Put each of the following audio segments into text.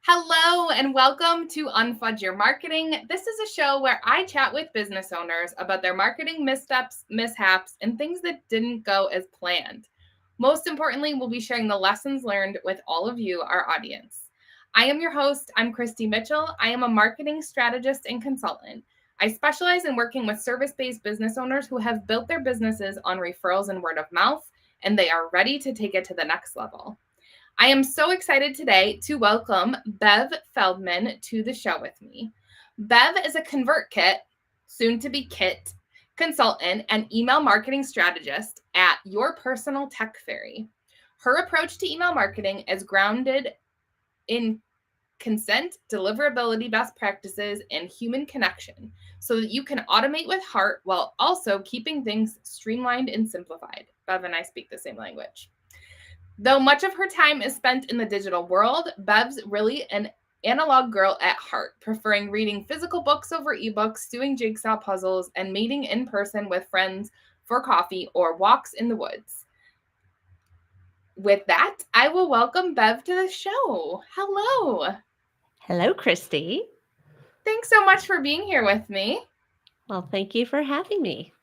Hello and welcome to Unfudge Your Marketing. This is a show where I chat with business owners about their marketing missteps, mishaps, and things that didn't go as planned. Most importantly, we'll be sharing the lessons learned with all of you, our audience. I am your host. I'm Christy Mitchell. I am a marketing strategist and consultant. I specialize in working with service-based business owners who have built their businesses on referrals and word of mouth, and they are ready to take it to the next level. I am so excited today to welcome Bev Feldman to the show with me. Bev is a ConvertKit, soon to be Kit, consultant and email marketing strategist at Your Personal Tech Fairy. Her approach to email marketing is grounded in consent, deliverability best practices, and human connection so that you can automate with heart while also keeping things streamlined and simplified. Bev and I speak the same language. Though much of her time is spent in the digital world, Bev's really an analog girl at heart, preferring reading physical books over ebooks, doing jigsaw puzzles, and meeting in person with friends for coffee or walks in the woods. With that, I will welcome Bev to the show. Hello. Hello, Christy. Thanks so much for being here with me. Well, thank you for having me.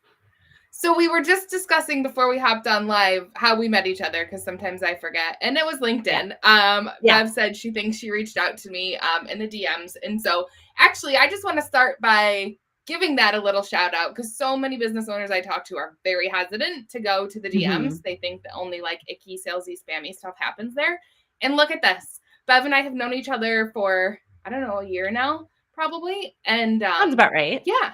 So we were just discussing before we hopped on live how we met each other, because sometimes I forget. And it was LinkedIn. Yeah. Bev said she thinks she reached out to me in the DMs. And so actually, I just want to start by giving that a little shout out, because so many business owners I talk to are very hesitant to go to the DMs. Mm-hmm. They think that only like icky, salesy, spammy stuff happens there. And look at this. Bev and I have known each other for, I don't know, a year now, probably. And Sounds about right. Yeah.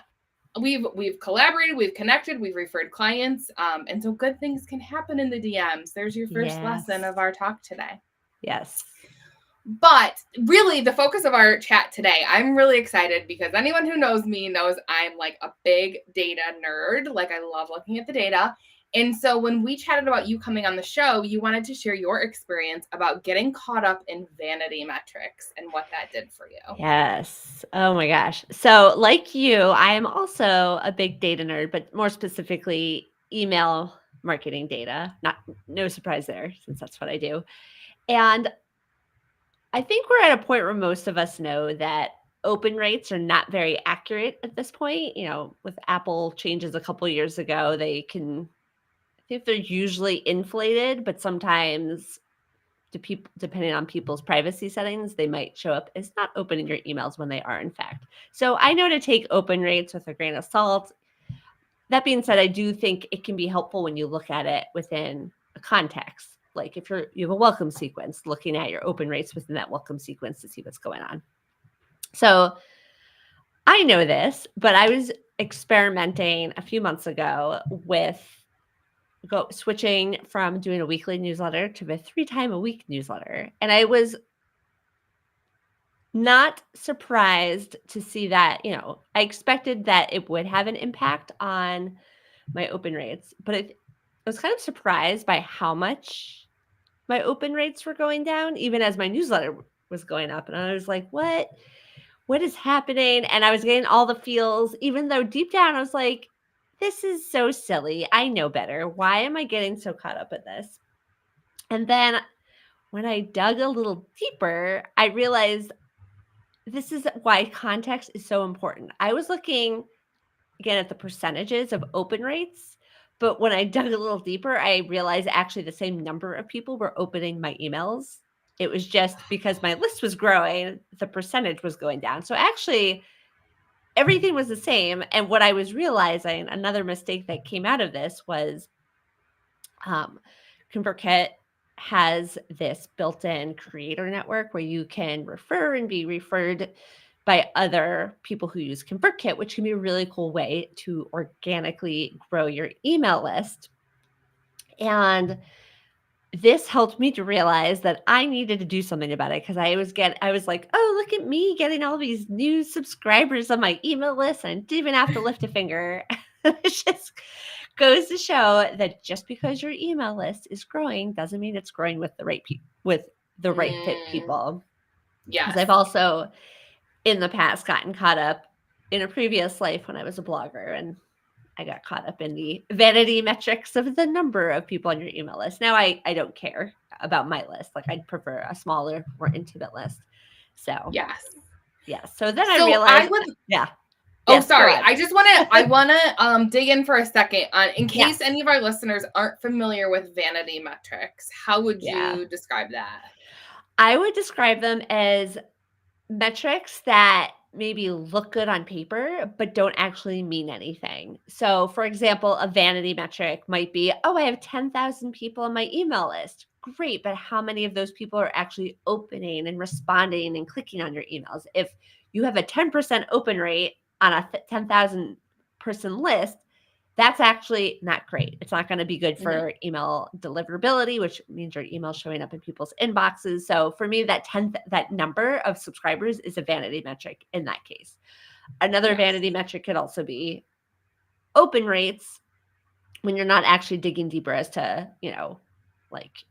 We've collaborated, we've connected, we've referred clients, and so good things can happen in the DMs. There's your first lesson of our talk today. Yes. But really, the focus of our chat today, I'm really excited because anyone who knows me knows I'm like a big data nerd. Like I love looking at the data. And so when we chatted about you coming on the show, you wanted to share your experience about getting caught up in vanity metrics and what that did for you. Yes. Oh my gosh. So, like you, I am also a big data nerd, but more specifically, email marketing data. No surprise there, since that's what I do. And I think we're at a point where most of us know that open rates are not very accurate at this point. With Apple changes a couple years ago, I think they're usually inflated, but sometimes depending on people's privacy settings, they might show up as not open in your emails when they are in fact. So I know to take open rates with a grain of salt. That being said, I do think it can be helpful when you look at it within a context. Like if you have a welcome sequence, looking at your open rates within that welcome sequence to see what's going on. So I know this, but I was experimenting a few months ago with switching from doing a weekly newsletter to a 3-time-a-week newsletter. And I was not surprised to see that, I expected that it would have an impact on my open rates, but I was kind of surprised by how much my open rates were going down, even as my newsletter was going up. And I was like, what is happening? And I was getting all the feels, even though deep down I was like, this is so silly. I know better. Why am I getting so caught up in this? And then when I dug a little deeper, I realized this is why context is so important. I was looking again at the percentages of open rates, but when I dug a little deeper, I realized actually the same number of people were opening my emails. It was just because my list was growing, the percentage was going down. So actually, everything was the same. And what I was realizing, another mistake that came out of this was ConvertKit has this built-in creator network where you can refer and be referred by other people who use ConvertKit, which can be a really cool way to organically grow your email list. And this helped me to realize that I needed to do something about it because I was like, oh, look at me getting all these new subscribers on my email list. And I didn't even have to lift a finger. It just goes to show that just because your email list is growing doesn't mean it's growing with the right fit people. Yes. Because I've also in the past gotten caught up in a previous life when I was a blogger, and I got caught up in the vanity metrics of the number of people on your email list. Now I don't care about my list. Like I'd prefer a smaller, more intimate list. So, Yes. yeah. So then I So I realized, would yeah. Oh, Yes, go sorry. on. I wanna dig in for a second on in case Yes. any of our listeners aren't familiar with vanity metrics. How would Yeah. you describe that? I would describe them as metrics that maybe look good on paper, but don't actually mean anything. So, for example, a vanity metric might be, oh, I have 10,000 people on my email list. Great, but how many of those people are actually opening and responding and clicking on your emails? If you have a 10% open rate on a 10,000 person list, that's actually not great. It's not going to be good Mhm. for email deliverability, which means your email showing up in people's inboxes. So for me, that number of subscribers is a vanity metric in that case. Another Yes. vanity metric could also be open rates when you're not actually digging deeper as to, like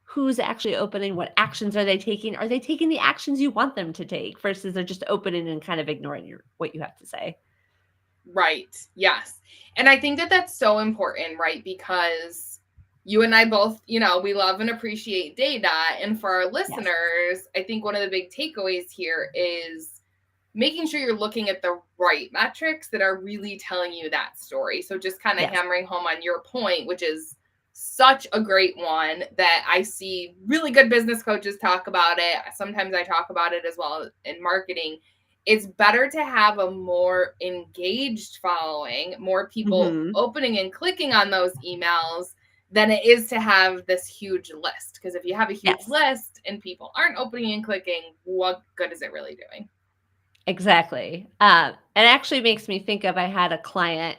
who's actually opening, what actions are they taking? Are they taking the actions you want them to take versus they're just opening and kind of ignoring what you have to say? Right. Yes. And I think that that's so important, right? Because you and I both, we love and appreciate data. And for our Yes. listeners, I think one of the big takeaways here is making sure you're looking at the right metrics that are really telling you that story. So just kind of Yes. hammering home on your point, which is such a great one that I see really good business coaches talk about it. Sometimes I talk about it as well in marketing. It's better to have a more engaged following, more people Hmm. opening and clicking on those emails than it is to have this huge list. Because if you have a huge Yes. list and people aren't opening and clicking, what good is it really doing? Exactly. It actually makes me think of I had a client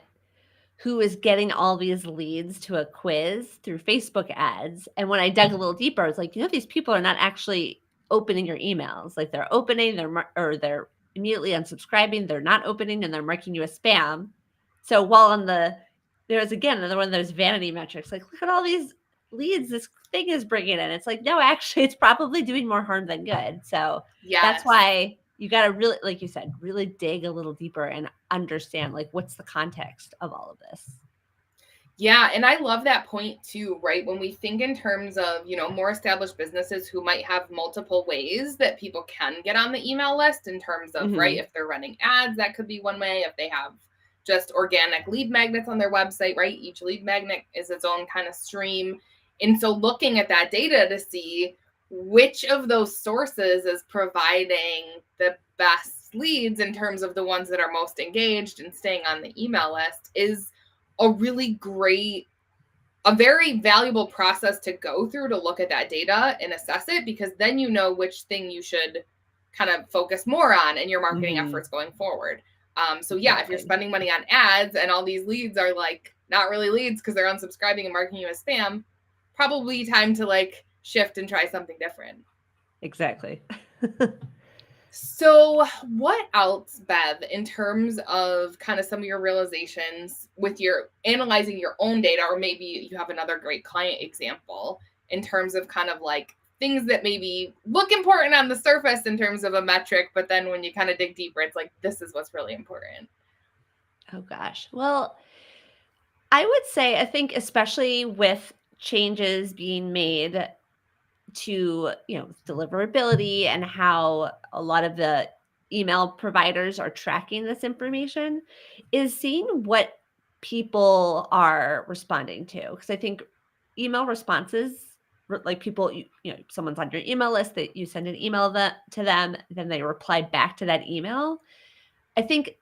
who was getting all these leads to a quiz through Facebook ads. And when I dug a little deeper, I was like, these people are not actually opening your emails. Like they're opening, or they're immediately unsubscribing. They're not opening, and they're marking you a spam. So while there's again another one of those vanity metrics. Like, look at all these leads this thing is bringing in. It's like, no, actually, it's probably doing more harm than good. So that's Yes. why you got to really, like you said, really dig a little deeper and understand like what's the context of all of this. Yeah, and I love that point too, right? When we think in terms of, more established businesses who might have multiple ways that people can get on the email list in terms of, right, Mhm. if they're running ads, that could be one way. If they have just organic lead magnets on their website, right? Each lead magnet is its own kind of stream. And so looking at that data to see which of those sources is providing the best leads in terms of the ones that are most engaged and staying on the email list is a really great, a very valuable process to go through to look at that data and assess it, because then you know which thing you should kind of focus more on in your marketing Mhm. efforts going forward. So yeah, if you're Exactly. spending money on ads and all these leads are like not really leads because they're unsubscribing and marking you as spam, probably time to like shift and try something different. Exactly. So, what else, Bev, in terms of kind of some of your realizations with your analyzing your own data, or maybe you have another great client example in terms of kind of like things that maybe look important on the surface in terms of a metric, but then when you kind of dig deeper, it's like, this is what's really important. Oh gosh. Well, I would say I think especially with changes being made to, deliverability and how a lot of the email providers are tracking this information is seeing what people are responding to. Because I think email responses, like people, someone's on your email list that you send an email to them, then they reply back to that email. I think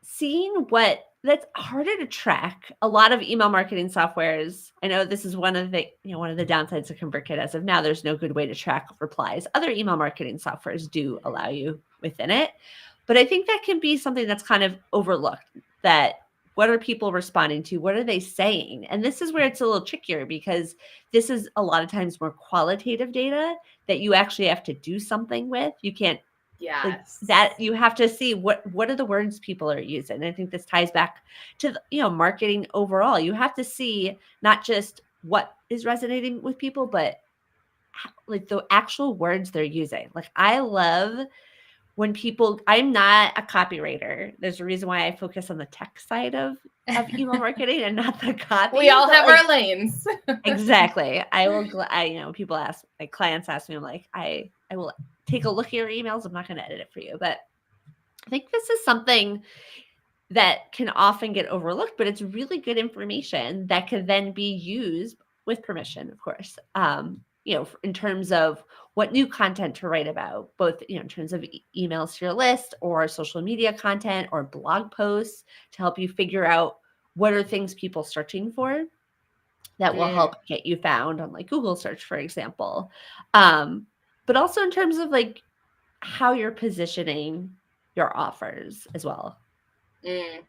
seeing what that's harder to track. A lot of email marketing softwares, I know this is one of the downsides of ConvertKit as of now, there's no good way to track replies. Other email marketing softwares do allow you within it. But I think that can be something that's kind of overlooked, that what are people responding to? What are they saying? And this is where it's a little trickier because this is a lot of times more qualitative data that you actually have to do something with. You can't like Yes. that you have to see what are the words people are using. And I think this ties back to marketing overall. You have to see not just what is resonating with people, but like the actual words they're using. Like I love when people, I'm not a copywriter. There's a reason why I focus on the tech side of email marketing and not the We copy, all but have like our lanes. exactly. I will, people ask, like clients ask me, I'm like, I will take a look at your emails. I'm not going to edit it for you, but I think this is something that can often get overlooked, but it's really good information that could then be used with permission, of course. In terms of what new content to write about, both, in terms of emails to your list or social media content or blog posts to help you figure out what are things people searching for that will Mm, help get you found on like Google search, for example. But also in terms of like how you're positioning your offers as well. mm.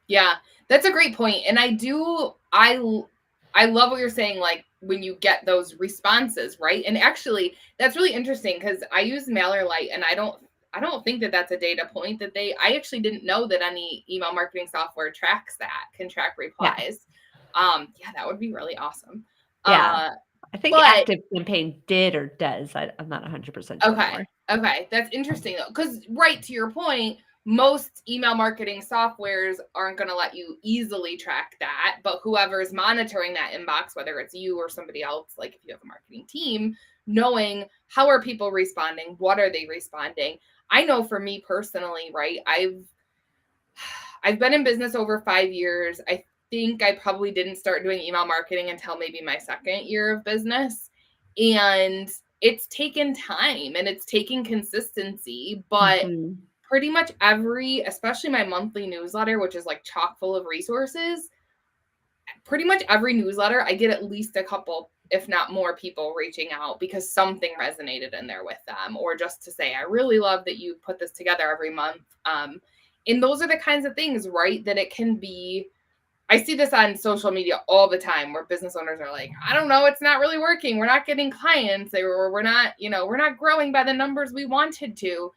Yeah, that's a great point. And I love what you're saying, like when you get those responses, right? And actually, that's really interesting because I use MailerLite, and I don't think that that's a data point that I actually didn't know that any email marketing software tracks that, can track Yeah. replies. Yeah, that would be really awesome. Yeah. Uh, I think but Active Campaign did or does. I'm not 100% sure Okay. anymore. Okay. That's interesting though. Because, right to your point, most email marketing softwares aren't going to let you easily track that. But whoever's monitoring that inbox, whether it's you or somebody else, like if you have a marketing team, knowing how are people responding, what are they responding. I know for me personally, right? I've been in business over 5 years. I think I probably didn't start doing email marketing until maybe my second year of business. And it's taken time and it's taken consistency, but Mhm. pretty much especially my monthly newsletter, which is like chock full of resources, pretty much every newsletter, I get at least a couple, if not more, people reaching out because something resonated in there with them, or just to say, I really love that you put this together every month. And those are the kinds of things, right? That it can be. I see this on social media all the time where business owners are like, I don't know, it's not really working. We're not getting clients, or we're not growing by the numbers we wanted to.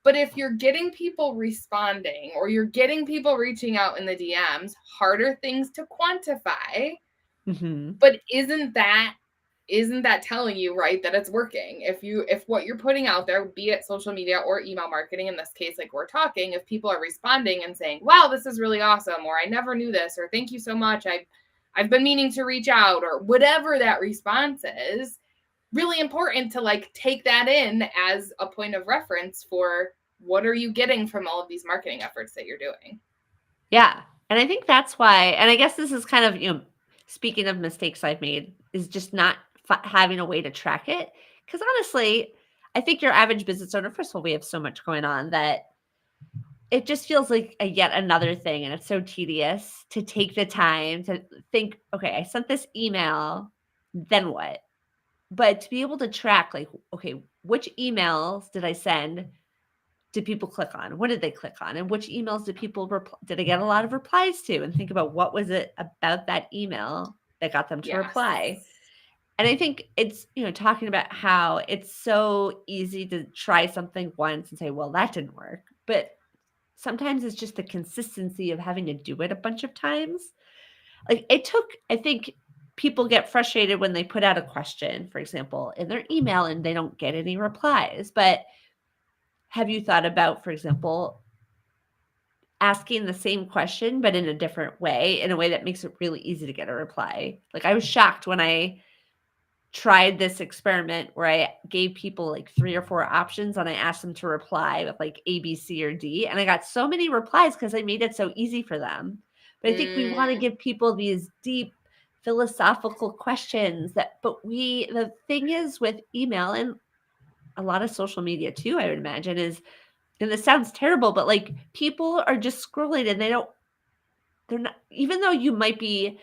But if you're getting people responding or you're getting people reaching out in the DMs, harder things to quantify. Mhm. But isn't that telling you, right, that it's working? If what you're putting out there, be it social media or email marketing, in this case, like we're talking, if people are responding and saying, wow, this is really awesome, or I never knew this, or thank you so much, I've been meaning to reach out, or whatever that response is, really important to like take that in as a point of reference for what are you getting from all of these marketing efforts that you're doing. Yeah. And I think that's why, and I guess this is kind of, speaking of mistakes I've made, is just not having a way to track it. Because honestly, I think your average business owner, first of all, we have so much going on that it just feels like a yet another thing. And it's so tedious to take the time to think, okay, I sent this email, then what? But to be able to track, like, okay, which emails did I send? Did people click on? What did they click on? And which emails did people did I get a lot of replies to? And think about what was it about that email that got them to Yes. reply. And I think it's, talking about how it's so easy to try something once and say, well, that didn't work. But sometimes it's just the consistency of having to do it a bunch of times. Like I think people get frustrated when they put out a question, for example, in their email and they don't get any replies. But have you thought about, for example, asking the same question, but in a different way, in a way that makes it really easy to get a reply? Like, I was shocked when I tried this experiment where I gave people like 3 or 4 options and I asked them to reply with like A, B, C, or D. And I got so many replies because I made it so easy for them. But I think we want to Mm, give people these deep philosophical questions the thing is with email and a lot of social media too, I would imagine, is, and this sounds terrible, but like people are just scrolling and they're not, even though you might be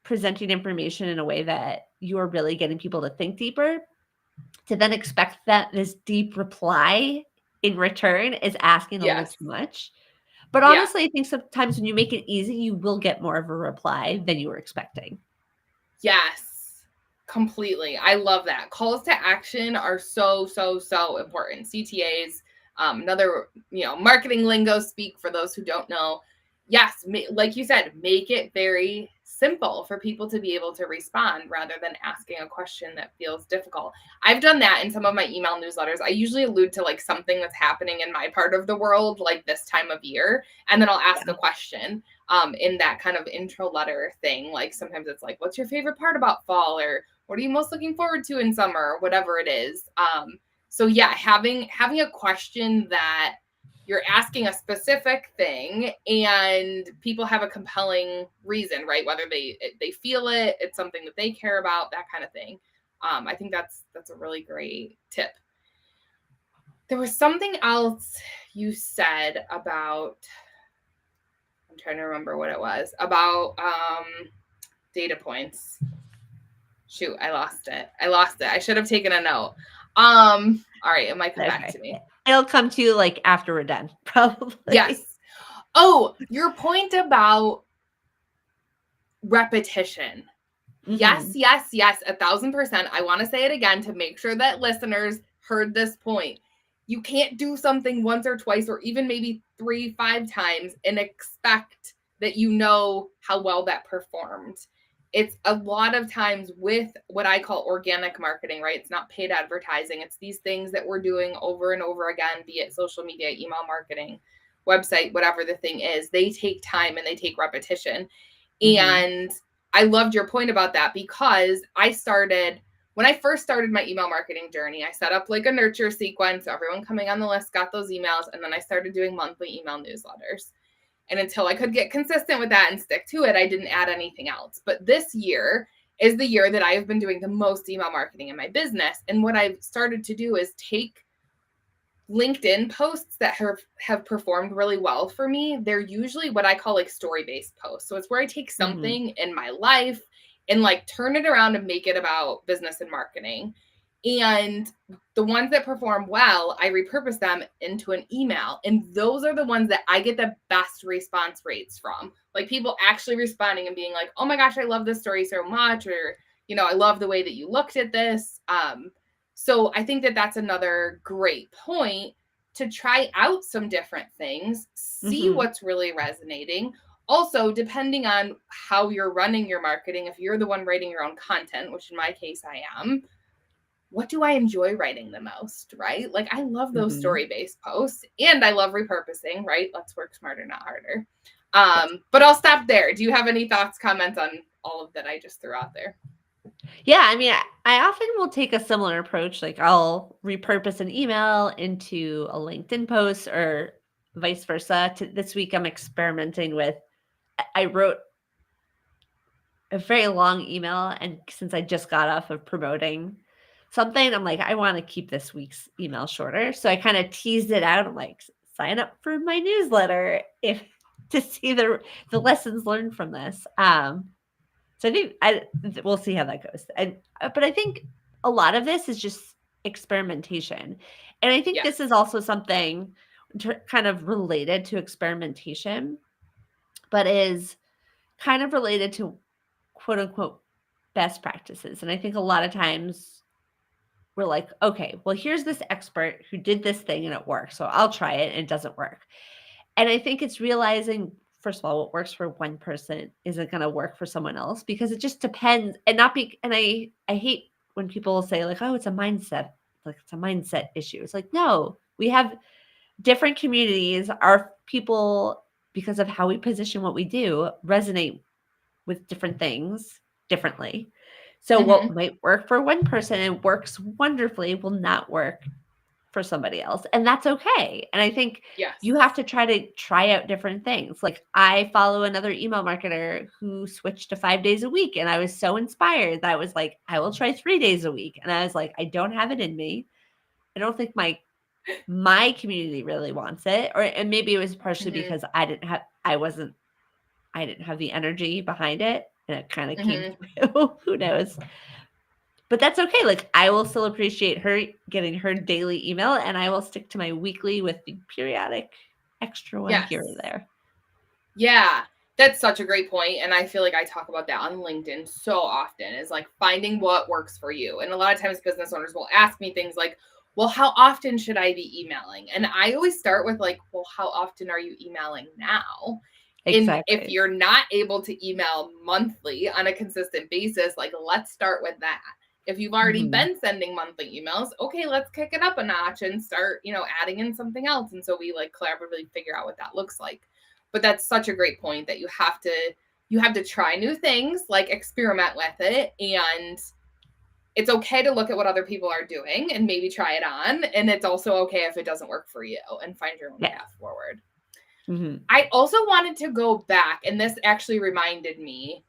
presenting information in a way that you are really getting people to think deeper, to then expect that this deep reply in return is asking a little yes. too much. But Yeah. honestly, I think sometimes when you make it easy, you will get more of a reply than you were expecting. Yes, completely. I love that. Calls to action are so, so, so important. CTAs, another, marketing lingo speak for those who don't know. Yes, like you said, make it very simple for people to be able to respond rather than asking a question that feels difficult. I've done that in some of my email newsletters. I usually allude to like something that's happening in my part of the world, like this time of year, and then I'll ask a Yeah. question in that kind of intro letter thing. Like sometimes it's like, what's your favorite part about fall? Or what are you most looking forward to in summer? Or whatever it is. So yeah, having a question that you're asking a specific thing and people have a compelling reason, right? Whether they feel it, it's something that they care about, that kind of thing. I think that's a really great tip. There was something else you said about, I'm trying to remember what it was, about data points. Shoot, I lost it. I should have taken a note. All right, it might come back Okay. to me. It'll come to you like after we're done, probably. Yes. Oh, your point about repetition. Yes, Mm-hmm. yes, yes, 1,000%. I want to say it again to make sure that listeners heard this point. You can't do something once or twice or even maybe 3, 5 times and expect that you know how well that performed. It's a lot of times with what I call organic marketing, right? It's not paid advertising. It's these things that we're doing over and over again, be it social media, email marketing, website, whatever the thing is. They take time and they take repetition. Mm-hmm. And I loved your point about that because when I first started my email marketing journey, I set up like a nurture sequence. So everyone coming on the list got those emails. And then I started doing monthly email newsletters. And until I could get consistent with that and stick to it, I didn't add anything else. But this year is the year that I have been doing the most email marketing in my business. And what I've started to do is take LinkedIn posts that have performed really well for me. They're usually what I call like story-based posts. So it's where I take Mm-hmm. something in my life and like turn it around and make it about business and marketing. And the ones that perform well, I repurpose them into an email. And those are the ones that I get the best response rates from. Like people actually responding and being like, "Oh my gosh, I love this story so much," or, I love the way that you looked at this. So I think that that's another great point to try out some different things, see Mm-hmm. what's really resonating. Also, depending on how you're running your marketing, if you're the one writing your own content, which in my case I am, what do I enjoy writing the most, right? Like I love those Mm-hmm. story-based posts and I love repurposing, right? Let's work smarter, not harder. Yes. But I'll stop there. Do you have any thoughts, comments on all of that I just threw out there? Yeah, I mean, I often will take a similar approach. Like I'll repurpose an email into a LinkedIn post or vice versa. This week, I'm experimenting with. I wrote a very long email, and since I just got off of promoting something, I'm like, I want to keep this week's email shorter. So I kind of teased it out. I'm like, sign up for my newsletter if to see the lessons learned from this. So I think we'll see how that goes. But I think a lot of this is just experimentation, and I think this Yes. is also something kind of related to experimentation, but is kind of related to quote unquote best practices. And I think a lot of times we're like, okay, well, here's this expert who did this thing and it works, so I'll try it and it doesn't work. And I think it's realizing, first of all, what works for one person isn't going to work for someone else because it just depends. And not be, and I hate when people say like, oh, it's a mindset, like it's a mindset issue. It's like, no, we have different communities. Our people, because of how we position what we do, resonate with different things differently. So what Mm-hmm. might work for one person and works wonderfully will not work for somebody else, and that's okay. And I think Yes. you have to try out different things. Like I follow another email marketer who switched to 5 days a week, and I was so inspired that I was like, I will try 3 days a week. And I was like, I don't have it in me. I don't think my community really wants it. Or and maybe it was partially Mm-hmm. because I didn't have the energy behind it and it kind of came Mm-hmm. through. Who knows? But that's okay. Like I will still appreciate her getting her daily email, and I will stick to my weekly with the periodic extra one Yes. here or there. Yeah, that's such a great point. And I feel like I talk about that on LinkedIn so often is like finding what works for you. And a lot of times business owners will ask me things like, well, how often should I be emailing? And I always start with like, well, how often are you emailing now? And if Exactly. you're not able to email monthly on a consistent basis, like let's start with that. If you've already Hmm. been sending monthly emails, okay, let's kick it up a notch and start, adding in something else. And so we like collaboratively figure out what that looks like. But that's such a great point that you have to try new things, like experiment with it and it's okay to look at what other people are doing and maybe try it on. And it's also okay if it doesn't work for you, and find your own Yeah. path forward. Mm-hmm. I also wanted to go back, and this actually reminded me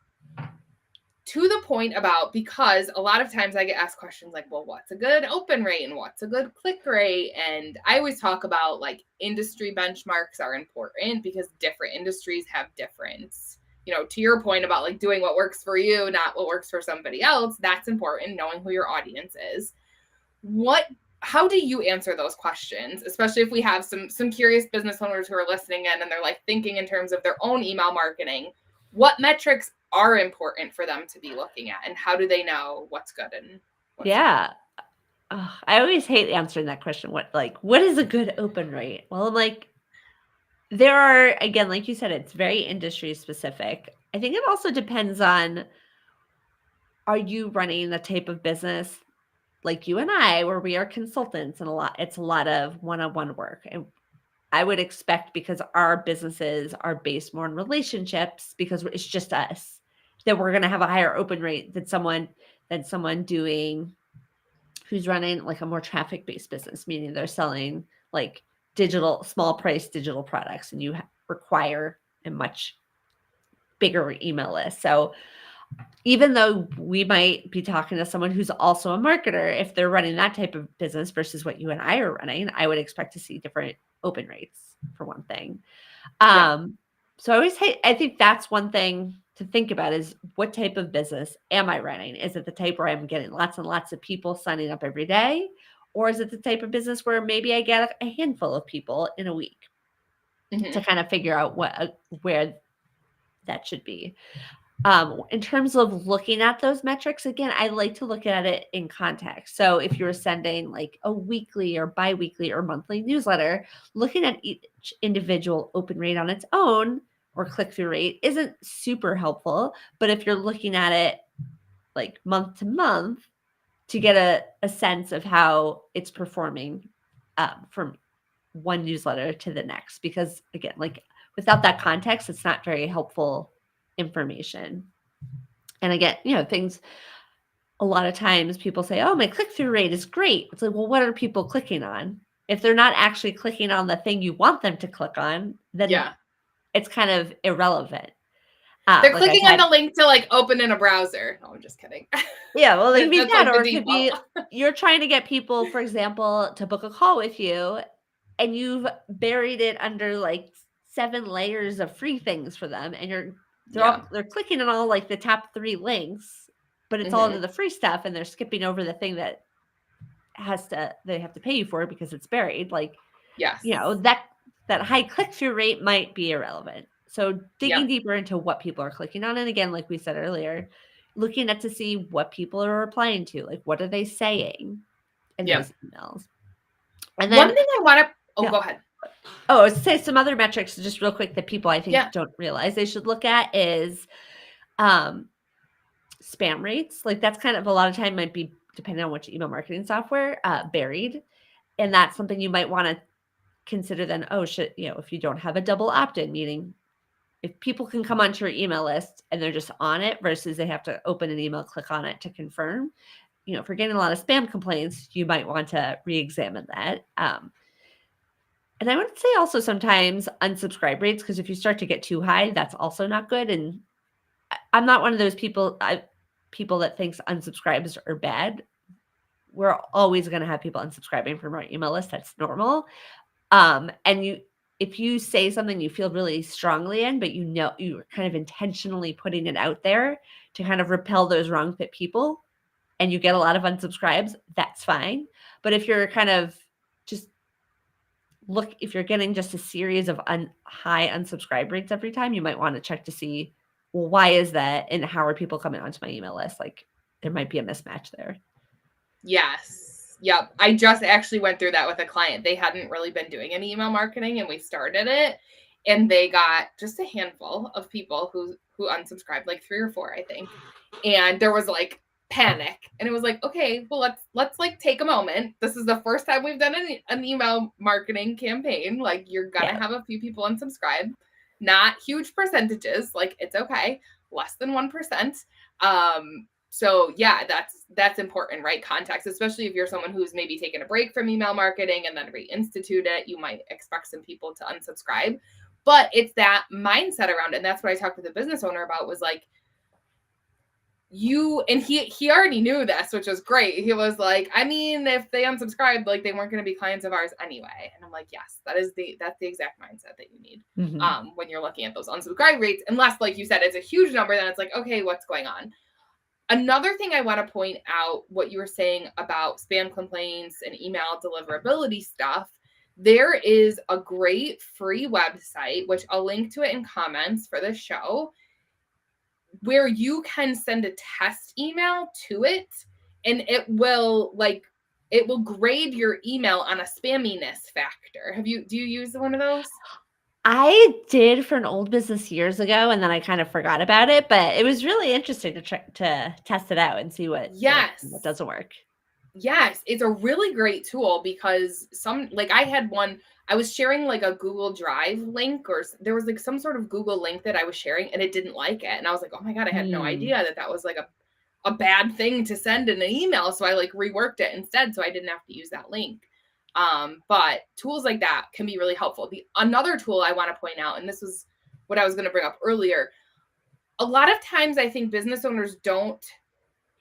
to the point about, because a lot of times I get asked questions like, well, what's a good open rate and what's a good click rate? And I always talk about like industry benchmarks are important because different industries have different, to your point about like doing what works for you, not what works for somebody else. That's important, knowing who your audience is. How do you answer those questions, especially if we have some curious business owners who are listening in and they're like thinking in terms of their own email marketing? What metrics are important for them to be looking at, and how do they know what's good and what's Yeah. I always hate answering that question. What is a good open rate? Well, I'm like, there are, again, like you said, it's very industry specific. I think it also depends on, are you running the type of business like you and I, where we are consultants, and it's a lot of one-on-one work. And I would expect, because our businesses are based more on relationships, because it's just us, that we're going to have a higher open rate than someone doing who's running like a more traffic-based business, meaning they're selling like small price digital products, and you require a much bigger email list. So even though we might be talking to someone who's also a marketer, if they're running that type of business versus what you and I are running, I would expect to see different open rates, for one thing. yeah. So I think that's one thing to think about, is what type of business am I running? Is it the type where I'm getting lots and lots of people signing up every day? Or is it the type of business where maybe I get a handful of people in a week, to kind of figure out where that should be? In terms of looking at those metrics, again, I like to look at it in context. So if you're sending like a weekly or biweekly or monthly newsletter, looking at each individual open rate on its own, or click-through rate, isn't super helpful. But if you're looking at it like month to month, to get a sense of how it's performing from one newsletter to the next, because again, like without that context, it's not very helpful information. And again, things, a lot of times people say, oh, my click-through rate is great. It's like, well, what are people clicking on? If they're not actually clicking on the thing you want them to click on, then it's kind of irrelevant. They're Like I've clicking on had, the link to like open in a browser. No, I'm just kidding. yeah, well, it could be That's that, like or the it could default. be you're trying to get people, for example, to book a call with you, and you've buried it under like 7 layers of free things for them, and they're clicking on all like the top 3 links, but it's all of the free stuff, and they're skipping over the thing that they have to pay you for, because it's buried. Like, Yes. that high click-through rate might be irrelevant. So digging deeper into what people are clicking on, and again, like we said earlier, looking at to see what people are replying to, like what are they saying in those emails. And then one thing I want to go ahead. Oh, I was to say some other metrics, just real quick, that people I think don't realize they should look at is spam rates. Like that's kind of, a lot of time might be, depending on which email marketing software, buried. And that's something you might want to consider then. Oh, if you don't have a double opt-in, meaning if people can come onto your email list and they're just on it, versus they have to open an email, click on it to confirm. If you're getting a lot of spam complaints, you might want to re-examine that. And I would say also sometimes unsubscribe rates, because if you start to get too high, that's also not good. And I'm not one of those people that thinks unsubscribes are bad. We're always going to have people unsubscribing from our email list. That's normal. And if you say something you feel really strongly in, but you're kind of intentionally putting it out there to kind of repel those wrong fit people, and you get a lot of unsubscribes, that's fine. But if you're kind of just if you're getting just a series of high unsubscribe rates every time, you might want to check to see, well, why is that? And how are people coming onto my email list? Like there might be a mismatch there. Yes. Yep. I just actually went through that with a client. They hadn't really been doing any email marketing, and we started it, and they got just a handful of people who unsubscribed, like 3 or 4, I think. And there was like panic, and it was like, okay, well, let's like take a moment. This is the first time we've done an email marketing campaign. Like you're gonna have a few people unsubscribe, not huge percentages. Like it's okay, less than 1%. So yeah, that's important, right? Context, especially if you're someone who's maybe taken a break from email marketing and then reinstitute it, you might expect some people to unsubscribe. But it's that mindset around it. And that's what I talked with the business owner about, was like, and he already knew this, which was great. He was like, I mean, if they unsubscribed, like, they weren't going to be clients of ours anyway. And I'm like, yes, that's the exact mindset that you need when you're looking at those unsubscribe rates. Unless, like you said, it's a huge number, then it's like, okay, what's going on? Another thing I want to point out, what you were saying about spam complaints and email deliverability stuff, there is a great free website, which I'll link to it in comments for the show, where you can send a test email to it, and it will grade your email on a spamminess factor. Do you use one of those? I did for an old business years ago, and then I kind of forgot about it, but it was really interesting to test it out and see what works and what Yes. doesn't work. Yes, it's a really great tool, because I had one, I was sharing like a Google Drive link, or there was like some sort of Google link that I was sharing, and it didn't like it. And I was like, oh my God, I had no idea that was like a bad thing to send in an email. So I like reworked it instead, so I didn't have to use that link. But tools like that can be really helpful. Another tool I want to point out, and this was what I was going to bring up earlier, a lot of times I think business owners don't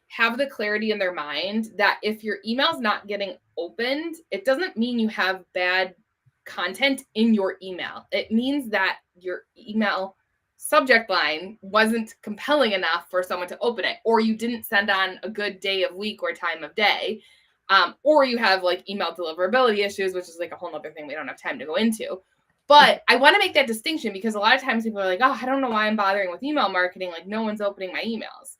have the clarity in their mind that if your email's not getting opened, it doesn't mean you have bad content in your email. It means that your email subject line wasn't compelling enough for someone to open it, or you didn't send on a good day of week or time of day, or you have like email deliverability issues, which is like a whole other thing we don't have time to go into. But I want to make that distinction, because a lot of times people are like, oh, I don't know why I'm bothering with email marketing. Like, no one's opening my emails.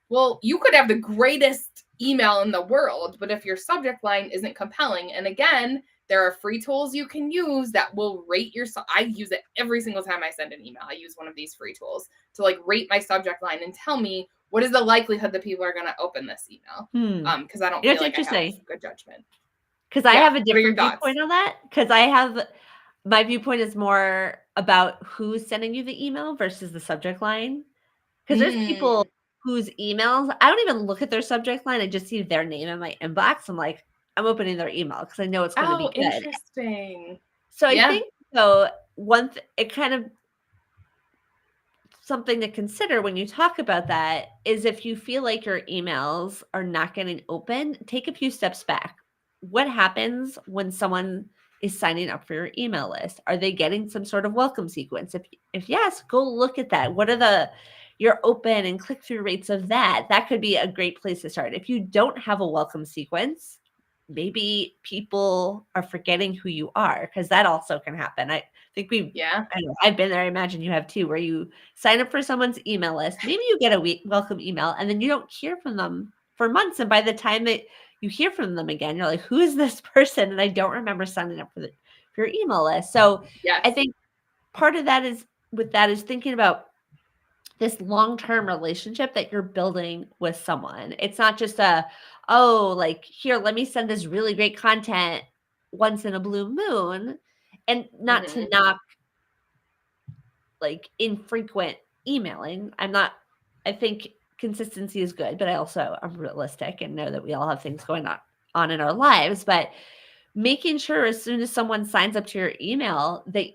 Well, you could have the greatest email in the world, but if your subject line isn't compelling, and again, there are free tools you can use that will rate your, I use it every single time I send an email. I use one of these free tools to like rate my subject line and tell me what is the likelihood that people are going to open this email. Because I don't feel It's like I have interesting good judgment. because I Yeah. have a What are your different thoughts? viewpoint on that. Because my viewpoint is more about who's sending you the email versus the subject line. Because there's people Mm. whose emails, I don't even look at their subject line. I just see their name in my inbox. I'm like, I'm opening their email because I know it's going to Oh, be good. interesting. So I Yeah. think, though, it kind of something to consider when you talk about that is if you feel like your emails are not getting open, take a few steps back. What happens when someone is signing up for your email list? Are they getting some sort of welcome sequence? If yes, go look at that. What are your open and click through rates of that? That could be a great place to start. If you don't have a welcome sequence, maybe people are forgetting who you are, because that also can happen. I think Yeah. I know, I've been there. I imagine you have too, where you sign up for someone's email list. Maybe you get a welcome email and then you don't hear from them for months. And by the time that you hear from them again, you're like, who is this person? And I don't remember signing up for your email list. So I Yes. think part of that is thinking about this long-term relationship that you're building with someone. It's not just like, here, let me send this really great content once in a blue moon, and not to Mm-hmm. knock like infrequent emailing. I think consistency is good, but I'm realistic and know that we all have things going on in our lives. But making sure as soon as someone signs up to your email that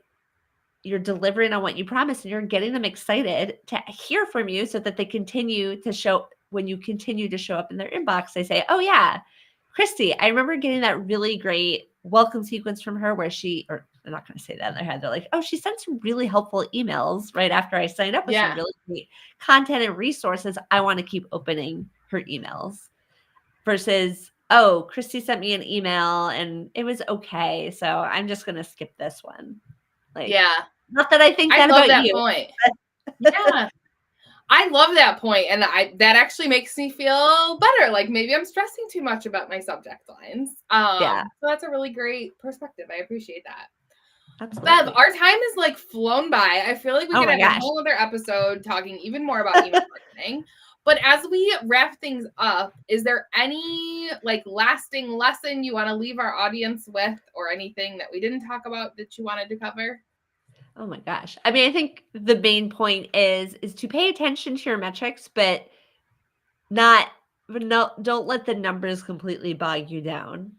you're delivering on what you promised and you're getting them excited to hear from you, so that they continue to show when you continue to show up in their inbox, they say, oh yeah, Christy, I remember getting that really great welcome sequence from her where or they're not going to say that in their head. They're like, oh, she sent some really helpful emails right after I signed up with some Yeah. really great content and resources. I want to keep opening her emails versus, oh, Christy sent me an email and it was okay, so I'm just going to skip this one. Like, Yeah. not that I think I that love about that you. point. Yeah. I love that point, and that actually makes me feel better. Like, maybe I'm stressing too much about my subject lines. Yeah, So that's a really great perspective. I appreciate that. Bev, absolutely. our time is like flown by. I feel like we Oh could my have a gosh. whole other episode talking even more about email marketing. But as we wrap things up, is there any like lasting lesson you want to leave our audience with, or anything that we didn't talk about that you wanted to cover? Oh my gosh. I mean, I think the main point is to pay attention to your metrics, but don't let the numbers completely bog you down.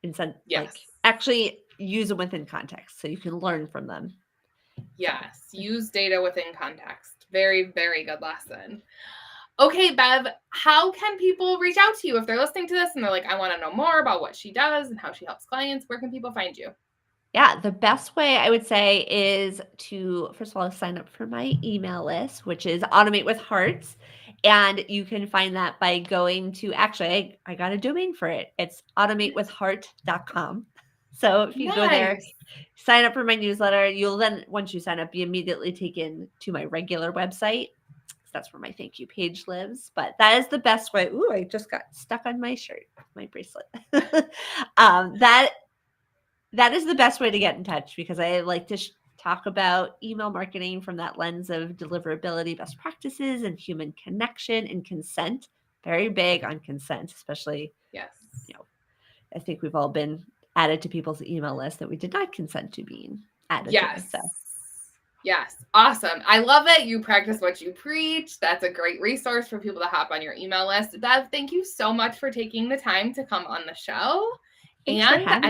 Instead, Yes. actually use them within context so you can learn from them. Yes. Use data within context. Very, very good lesson. Okay, Bev, how can people reach out to you if they're listening to this and they're like, I want to know more about what she does and how she helps clients? Where can people find you? Yeah, the best way I would say is to, first of all, sign up for my email list, which is Automate with Hearts. And you can find that by going to, actually, I got a domain for it. It's automatewithheart.com. So if you go there, Nice. sign up for my newsletter, you'll then, once you sign up, be immediately taken to my regular website. That's where my thank you page lives. But that is the best way. Ooh, I just got stuck on my shirt, my bracelet. That is the best way to get in touch because I like to talk about email marketing from that lens of deliverability, best practices, and human connection and consent. Very big on consent, especially, Yes. I think we've all been added to people's email list that we did not consent to being added to. Yes. So. Yes. Awesome. I love it. You practice what you preach. That's a great resource for people to hop on your email list. Bev, thank you so much for taking the time to come on the show. Thanks for having me.